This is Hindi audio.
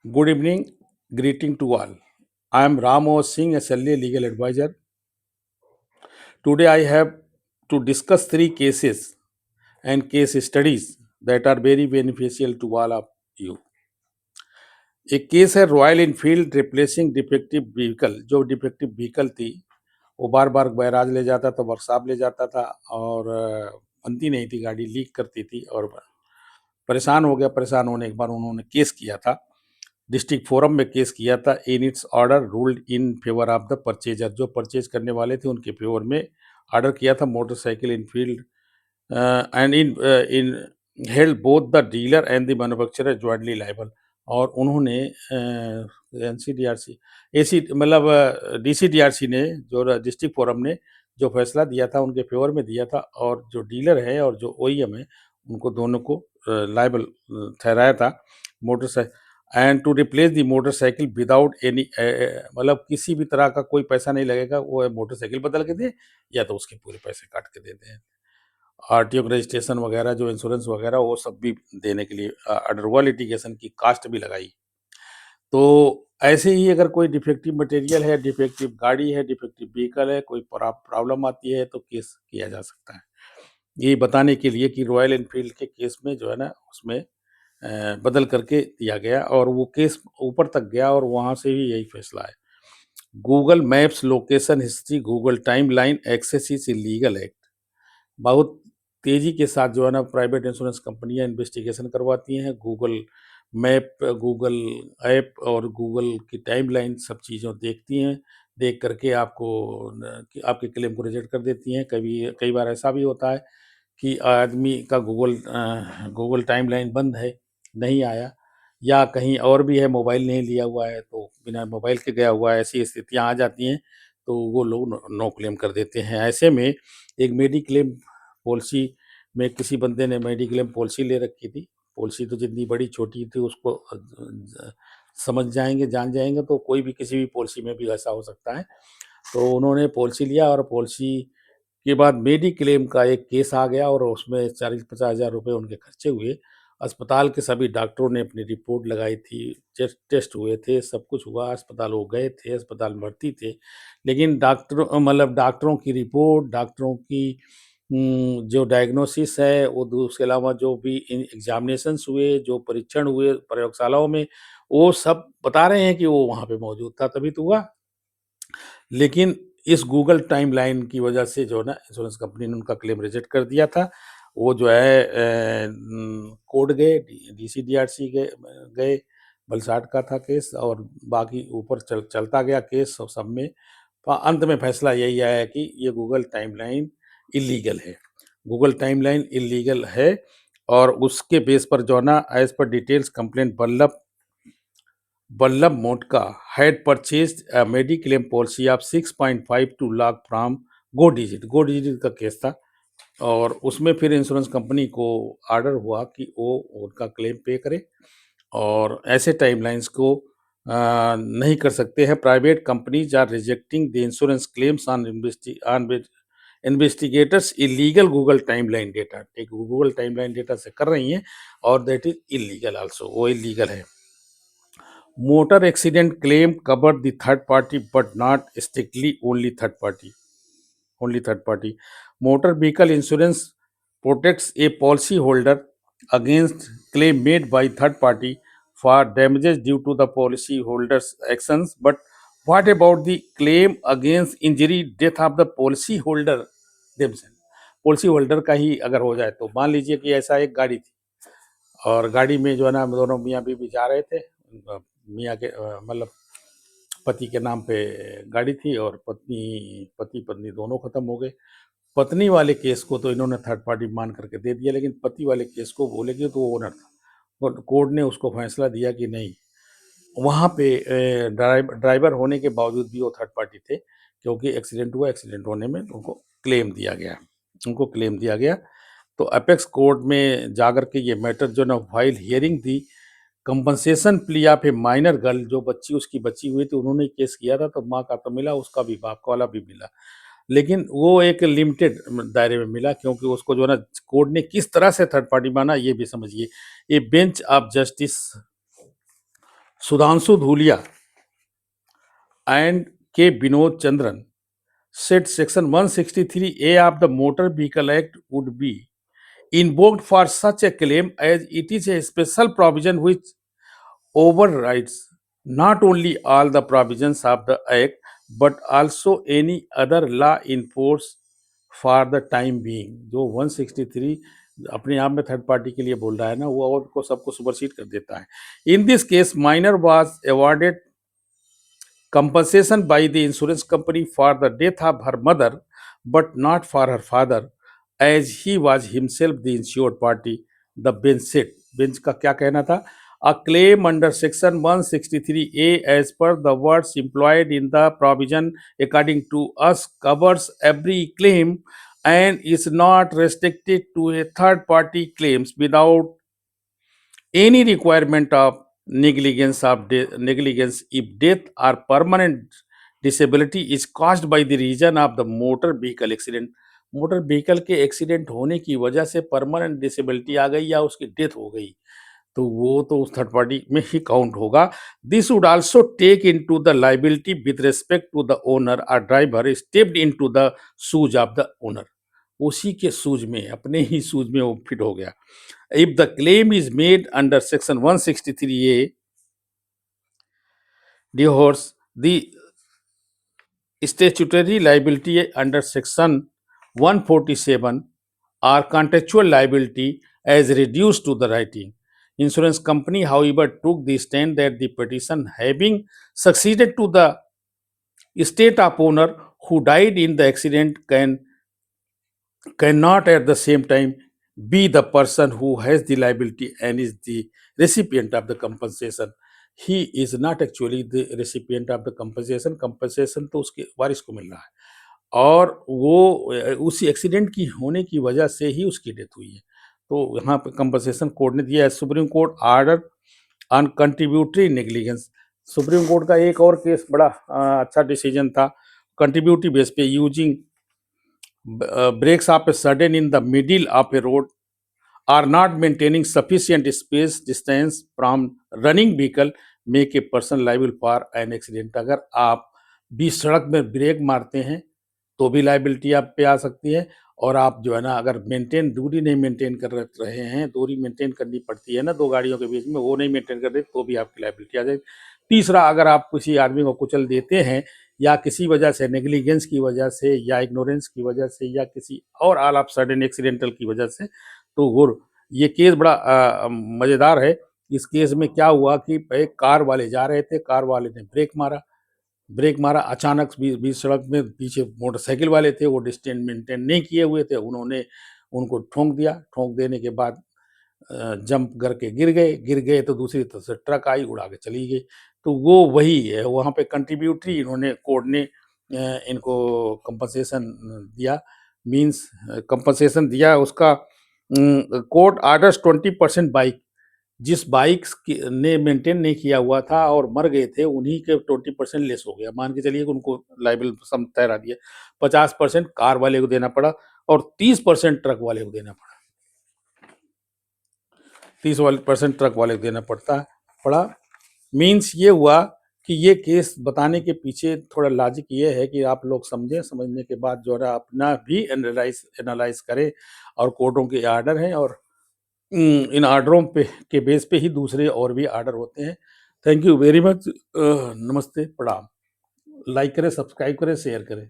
Good evening, greeting to all. I am Ramo Singh, SLA legal advisor. Today I have to discuss three cases and case studies that are very beneficial to all of you. एक केस है royal Enfield replacing defective vehicle. जो डिफेक्टिव व्हीकल थी वो बार बार गैराज ले जाता था, वर्कशॉप ले जाता था और बनती नहीं थी, गाड़ी लीक करती थी और परेशान हो गया। परेशान होने के बाद उन्होंने केस किया था, डिस्ट्रिक्ट फोरम में केस किया था। In its order ruled in favour of the purchaser. जो परचेज करने वाले थे उनके फेवर में ऑर्डर किया था। Motorcycle Enfield and in held both the dealer and the manufacturer jointly liable. और उन्होंने एनसीडीआरसी एसी मतलब डीसीडीआरसी ने, जो डिस्ट्रिक्ट फोरम ने जो फैसला दिया था उनके फेवर में दिया था, और जो डीलर है और जो ओईएम है उनको दोनों को लायबल ठहराया था। Motorcycle and to replace the motorcycle without any, मतलब किसी भी तरह का कोई पैसा नहीं लगेगा, वो मोटरसाइकिल बदल के दे या तो उसके पूरे पैसे काट के दे दें। आरटीओ रजिस्ट्रेशन वगैरह, जो इंश्योरेंस वगैरह, वो सब भी देने के लिए अंडरवर्ल्ड लिटिगेशन की कास्ट भी लगाई। तो ऐसे ही अगर कोई डिफेक्टिव मटेरियल है, डिफेक्टिव गाड़ी है, डिफेक्टिव व्हीकल है, कोई प्रॉब्लम आती है तो केस किया जा सकता है। ये बताने के लिए कि रॉयल एनफील्ड के केस में जो है ना, उसमें बदल करके दिया गया और वो केस ऊपर तक गया और वहाँ से ही यही फैसला है। Google Maps location history, Google timeline access is illegal act. बहुत तेजी के साथ जो है ना, प्राइवेट इंश्योरेंस कंपनियां इन्वेस्टिगेशन करवाती हैं। गूगल मैप, गूगल ऐप और गूगल की टाइमलाइन सब चीज़ों देखती हैं। देख करके आपको आपके क्लेम को रिजेक्ट कर देती हैं। कई बार ऐसा भी होता है कि आदमी का गूगल टाइमलाइन बंद है, नहीं आया, या कहीं और भी है, मोबाइल नहीं लिया हुआ है, तो बिना मोबाइल के गया हुआ है, ऐसी स्थितियाँ आ जाती हैं, तो वो लोग नो क्लेम कर देते हैं। ऐसे में एक मेडिक्लेम पॉलिसी में किसी बंदे ने मेडिक्लेम पॉलिसी ले रखी थी। पॉलिसी तो जितनी बड़ी छोटी थी उसको समझ जाएंगे, जान जाएंगे, तो कोई भी किसी भी पॉलिसी में भी ऐसा हो सकता है। तो उन्होंने पॉलिसी लिया और पॉलिसी के बाद मेडिक्लेम का एक केस आ गया और उसमें 40-50 हज़ार रुपये उनके खर्चे हुए। अस्पताल के सभी डॉक्टरों ने अपनी रिपोर्ट लगाई थी, टेस्ट हुए थे, सब कुछ हुआ, अस्पताल वो गए थे, अस्पताल में भर्ती थे। लेकिन डॉक्टरों की रिपोर्ट, डॉक्टरों की जो डायग्नोसिस है, वो उसके अलावा जो भी एग्जामिनेशंस हुए, जो परीक्षण हुए प्रयोगशालाओं में, वो सब बता रहे हैं कि वो वहाँ पे मौजूद था, तभी तो हुआ। लेकिन इस गूगल टाइमलाइन की वजह से जो है ना, इंश्योरेंस कंपनी ने उनका क्लेम रिजेक्ट कर दिया था। वो जो है कोर्ट गए, डीसीडीआरसी गए, वलसाड का था केस, और बाकी ऊपर चलता गया केस, और सब में अंत में फैसला यही आया कि ये गूगल टाइमलाइन इलीगल है। गूगल टाइमलाइन इलीगल है और उसके बेस पर जो है ना, as per details complaint Vallabh Motka had purchased a mediclaim policy of 6.52 lakh from GoDigit। GoDigit का केस था और उसमें फिर इंश्योरेंस कंपनी को ऑर्डर हुआ कि वो उनका क्लेम पे करे, और ऐसे टाइमलाइंस को नहीं कर सकते हैं। Private companies are rejecting the insurance claims on investigators illegal Google timeline data. एक गूगल टाइमलाइन डेटा से कर रही हैं और दैट इज इलीगल आल्सो, वो इलीगल है। Motor accident claim covered the third party but not strictly only third party. Only third party. Motor vehicle insurance protects a policyholder against claim made by third party for damages due to the policyholder's actions. But what about the claim against injury death of the policyholder themselves? Policy holder का ही अगर हो जाए, तो मान लीजिए कि ऐसा एक गाड़ी थी और गाड़ी में जो है ना, दोनों मियाँ बीवी जा रहे थे। मियाँ के मतलब पति के नाम पे गाड़ी थी और पति पत्नी दोनों खत्म हो गए। पत्नी वाले केस को तो इन्होंने थर्ड पार्टी मान करके दे दिया, लेकिन पति वाले केस को बोले कि तो वो ओनर था, और कोर्ट ने उसको फैसला दिया कि नहीं, वहाँ पे ड्राइवर होने के बावजूद भी वो थर्ड पार्टी थे, क्योंकि एक्सीडेंट हुआ, एक्सीडेंट होने में उनको क्लेम दिया गया। तो अपेक्स कोर्ट में जाकर के ये मैटर जो ना, file hearing the compensation plea of A minor girl, जो बच्ची उसकी बच्ची हुई थी, उन्होंने केस किया था, तो माँ का तो मिला, उसका भी बाप का वाला भी मिला, लेकिन वो एक लिमिटेड दायरे में मिला, क्योंकि उसको जो है ना, कोर्ट ने किस तरह से थर्ड पार्टी माना ये भी समझिए। ए bench of justice Sudhanshu Dhulia and K. Binod Chandran said Section 163A of the Motor Vehicle Act would be invoked for such a claim as it is a special provision which overrides not only all the provisions of the Act but also any other law in force for the time being. जो 163 अपने आप में थर्ड पार्टी के लिए बोल रहा है ना, वो और को सबको सुपरसीड कर देता है. In this case, minor was awarded compensation by the insurance company for the death of her mother, but not for her father, as he was himself the insured party. The bench said. Bench का क्या कहना था? A claim under section 163A as per the words employed in the provision according to us covers every claim and is not restricted to a third party claims without any requirement of negligence if death or permanent disability is caused by the reason of the motor vehicle accident. Motor vehicle के एक्सीडेंट होने की वजह से परमानेंट डिसेबिलिटी आ गई या उसकी डेथ हो गई, तो वो तो उस थर्ड पार्टी में ही काउंट होगा. This would also take into the liability with respect to the owner और driver stepped into the shoes of the owner. उसी के शूज में, अपने ही शूज में वो फिट हो गया. If the claim is made under section 163A, divorce, the statutory liability under section 147 or contractual liability as reduced to the writing. Insurance company, however, took the stand that the petition having succeeded to the estate of owner who died in the accident cannot at the same time be the person who has the liability and is the recipient of the compensation. He is not actually the recipient of the compensation. Compensation तो उसके वारिस को मिल रहा है और वो उसी एक्सीडेंट की होने की वजह से ही उसकी डेथ हुई है. तो यहाँ पे कंपनसेशन कोर्ट ने दिया है. Supreme court order on contributory negligence. Supreme court का एक और केस बड़ा अच्छा डिसीजन था. कंट्रीब्यूटरी बेस पे using brakes of a sudden in the middle of a road are not maintaining sufficient space distance from running vehicle make a person liable for an accident. अगर आप बीच सड़क में ब्रेक मारते हैं तो भी लाइबिलिटी आप पे आ सकती है, और आप जो है ना अगर दूरी नहीं मेंटेन कर रहे हैं, दूरी मेंटेन करनी पड़ती है ना दो गाड़ियों के बीच में, वो नहीं मेंटेन कर रहे तो भी आपकी लाइबिलिटी आ जाएगी. तीसरा, अगर आप किसी आदमी को कुचल देते हैं या किसी वजह से, नेग्लिजेंस की वजह से या इग्नोरेंस की वजह से या किसी और ऑल ऑफ सडन एक्सीडेंटल की वजह से, तो वो ये केस बड़ा मज़ेदार है. इस केस में क्या हुआ कि एक कार वाले जा रहे थे, कार वाले ने ब्रेक मारा अचानक बीच सड़क में. पीछे मोटरसाइकिल वाले थे, वो डिस्टेंस मेंटेन नहीं किए हुए थे, उन्होंने उनको ठोंक दिया. ठोंक देने के बाद जंप करके गिर गए तो दूसरी तरफ से ट्रक आई, उड़ा के चली गई. तो वो वही है, वहाँ पे कंट्रीब्यूटरी इन्होंने कोर्ट ने इनको कंपनसेशन दिया. मीन्स कंपनसेशन दिया उसका. कोर्ट ऑर्डर्स 20% बाइक, जिस बाइक्स ने मेंटेन नहीं किया हुआ था और मर गए थे, उन्हीं के 20% लेस हो गया. मान के चलिए कि उनको लाइबल सम ठहरा दिया. 50% कार वाले को देना पड़ा और 30% ट्रक वाले को देना पड़ा. 30% ट्रक वाले को देना पड़ा. मीन्स ये हुआ कि ये केस बताने के पीछे थोड़ा लॉजिक ये है कि आप लोग समझें, समझने के बाद जो है अपना भी एनालाइज करें. और कोर्टों के आर्डर हैं और इन आर्डरों पे के बेस पे ही दूसरे और भी आर्डर होते हैं. Thank you very much. नमस्ते, प्रणाम. लाइक करें, सब्सक्राइब करें, शेयर करें.